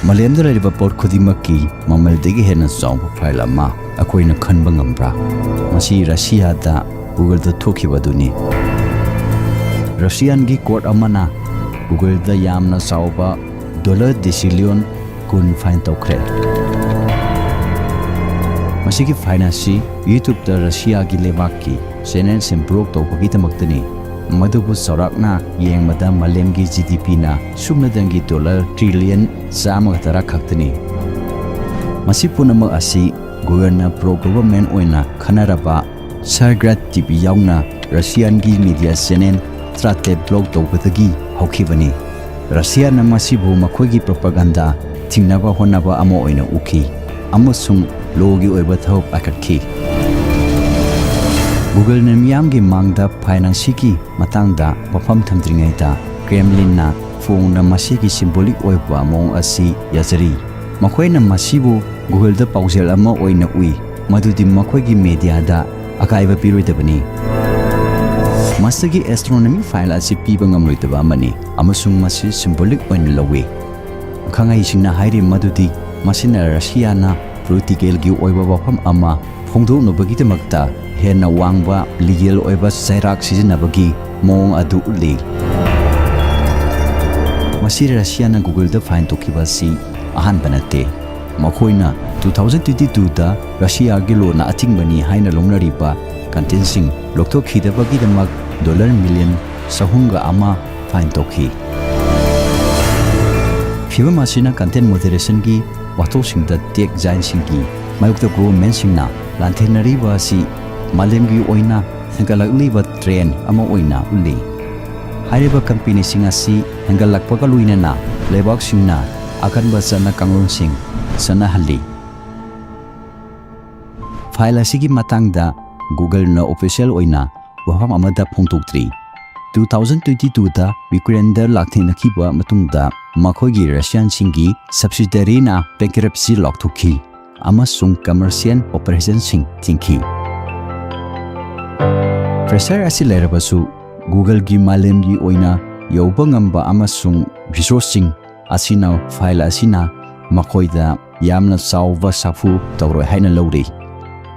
Malemda lariba pot khudimaki mamaldagi hena chawba file ama akoina khanba ngambra masi Russia da Google da thokibaduni Russian gi court amana Google da yamna chawba $decillion kun fine tokre masi gi finance YouTube da Russia gi lebaki channel simprok tawbagi tamaktani Madubu Sorakna Yamba Malemgi GDP na Sumnadangi $1 trillion Kaktani. Masipunama asi Governor Pro Government Oina Kanaraba Sargrat TV Yauna Russian gi media channel Trate blog Tawatagi Hokivani. Russia na masibu makogi propaganda Tingnaba Honaba Amo Oina Uki Amusung Logi Oibathop Akaki. Google na miyamgi mangda finance ki matangda wafam thamdringaita Kremlin na phone na masigi symbolic oiba mong asi yazari makoina masibu Google da pausel ama oina ui madudi makoigi media da akaiba piroidabani masagi astronomy file asi piba ngamloidaba amani amasung masi symbolic oina lawi khangai singna hairi madudi masina Russia na political gi oiba wafam ama phongdo no bagita makta hena wangba legal oiba sairak sizinabagi mong adu uli masi Russia na Google da fine tokiba si ahan banate makoina 2022 da Russia gi lo na atingbani haina longnariba content sing lokthok khidabagi damak $1 sahunga ama fine tokhi fiba masina content moderation gi wato sing da tech giant sing gi mayukta government sing na lanthenari ba si Malemgi oina hengalakliba train ama oina uli hariba company singa si hengalakpaga luina na lebak singna akanba sana kangrun sing sana hali file asigi matangda Google na official oina waham amada phongtoktri 2022 da Ukraine lakthena khiba matungda makhogi Russian singi subsidiary na bankruptcy lokthokhi amasung commercial operation sing tingki Pressure asi lerabasu Google gi malem gi oina yoba ngamba amasung resourcing asina file asina makoida yamna sauva safu tawroi haina lowri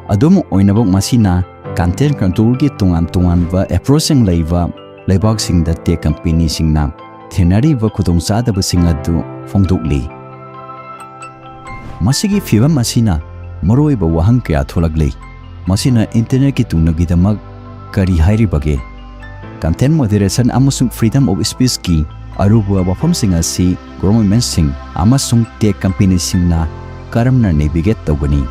adum oinabok masina content control gi tungan ba approaching leiva leibak sing da tech company singna thenari ba khudong sada ba singadu phongdokli masigi fiba masina maroi ba wahang kya tholaglei masina internet ki tunagi damak Kari hairi bage content moderation amasung freedom of speech ki aruba wafam singa si government sing amasung tech company singna karamna navigate tawgani